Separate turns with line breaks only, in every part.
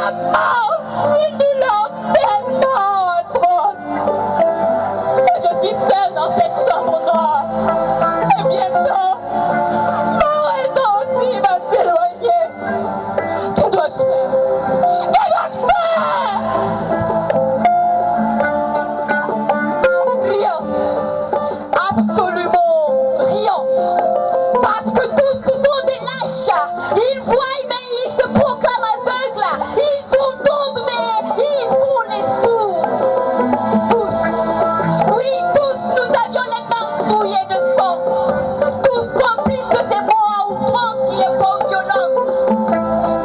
la mort, c'est une douleur tellement atroce. Je suis seule dans cette chambre noire. Et bientôt, ma raison aussi va s'éloigner. Que dois-je faire? Que dois-je faire? Rien. Absolument rien. Parce que tous ce sont des lâches. Ils voient mais ils se proclament aveugles. Ils entendent mais ils font les sourds. Tous, oui tous, nous avions les mains souillées de sang. Tous complices de ces mots à outrance qui les font violence.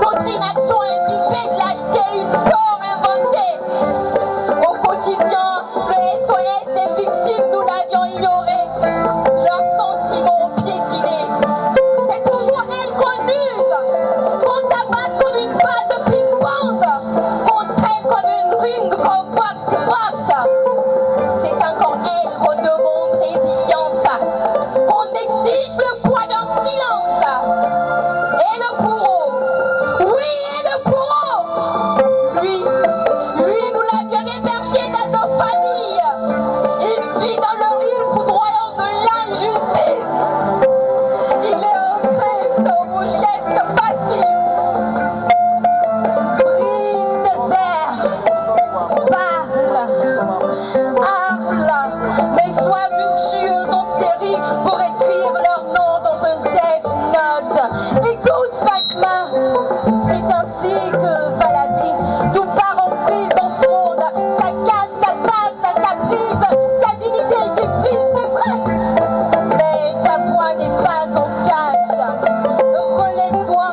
Notre inaction est imbibée de lâcheté, une peur inventée. Au quotidien, le SOS des victimes, nous l'avions ignoré. Leurs sentiments ont piétiné. C'est toujours elles qu'on use, qu'on tabasse comme une balle de ping-pong, qu'on traite comme une ring, qu'on boxe. C'est encore elles qu'on demande résilience, qu'on exige le poids d'un silence. Et le bourreau, oui, et le bourreau, lui, nous l'avions hébergé dans nos familles. Il vit dans le rire foudroyant de l'injustice. Il est ancré dans vos gestes passifs. Brise tes verres, parle, mais sois une tueuse en série pour écrire leur nom dans un death note. Écoute Fatma, c'est ainsi que va la vie. Tout part en vrille dans ce monde. Ça casse, ça passe, ça brise. Ta dignité est prise, c'est vrai. Mais ta voix n'est pas en cage. Relève-toi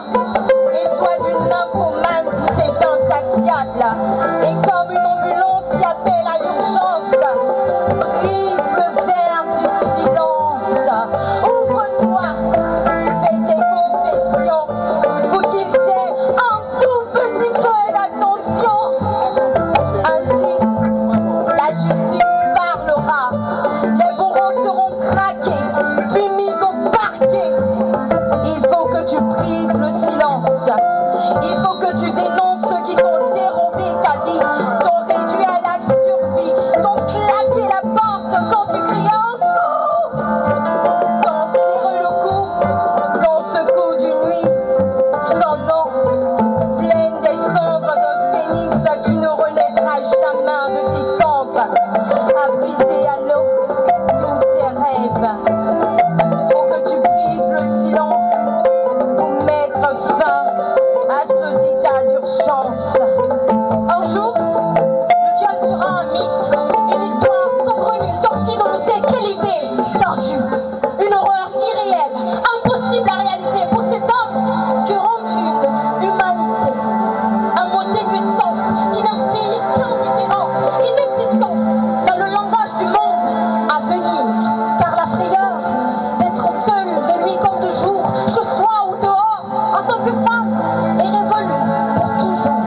et sois une nymphomane poussée insatiable. Et comme une ambulance qui appelle à l'urgence, brise le verre du silence. Ouvre-toi, fais tes confessions. Faut qu'ils aient un tout petit peu d'attention. Ainsi, la justice parlera. Les bourreaux seront traqués, puis mis au parquet. Il faut que tu brises le silence. Il faut que tu dénonces ceux qui t'ont dérobé ta vie, t'ont réduit à la survie, t'ont claqué la porte quand tu criais au secours, t'ont serré le cou dans ce coup d'une nuit sans nom, pleine des cendres d'un phénix qui ne renaîtra jamais de ses cendres, à briser à l'eau tous tes rêves. Faut que tu brises le silence pour mettre fin à ce état d'urgence. Un jour, le viol sera un mythe, une histoire saugrenue sortie de ne sait quelle idée tordue, une horreur irréelle, impossible à réaliser pour ces hommes qui rendent une humanité, un mot dénué de sens qui n'inspire qu'indifférence, inexistant dans le langage du monde à venir, car la frayeur d'être seule de nuit comme de jour, chez soi ou dehors, en tant que femme, est révolue pour toujours.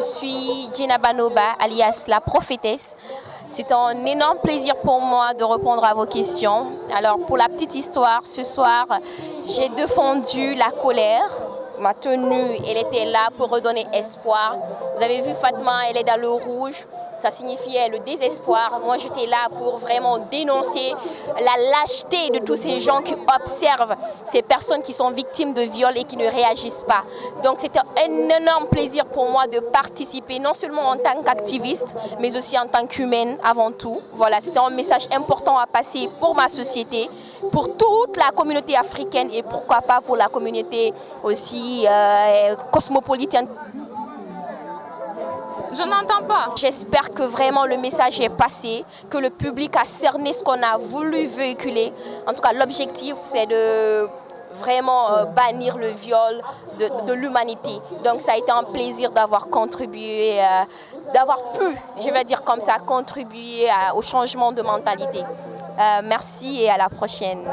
suis Gina Banoba, alias la prophétesse. C'est un énorme plaisir pour moi de répondre à vos questions. Alors, pour la petite histoire, ce soir, j'ai défendu la colère. Ma tenue, elle était là pour redonner espoir. Vous avez vu Fatma, elle est dans le rouge. Ça signifiait le désespoir. Moi, j'étais là pour vraiment dénoncer la lâcheté de tous ces gens qui observent ces personnes qui sont victimes de viols et qui ne réagissent pas. Donc, c'était un énorme plaisir pour moi de participer, non seulement en tant qu'activiste, mais aussi en tant qu'humaine avant tout. Voilà, c'était un message important à passer pour ma société, pour toute la communauté africaine et pourquoi pas pour la communauté aussi cosmopolitaine.
Je n'entends pas.
J'espère que vraiment le message est passé, que le public a cerné ce qu'on a voulu véhiculer. En tout cas, l'objectif, c'est de vraiment bannir le viol de l'humanité. Donc, ça a été un plaisir d'avoir contribué, d'avoir pu, je vais dire comme ça, contribuer au changement de mentalité. Merci et à la prochaine.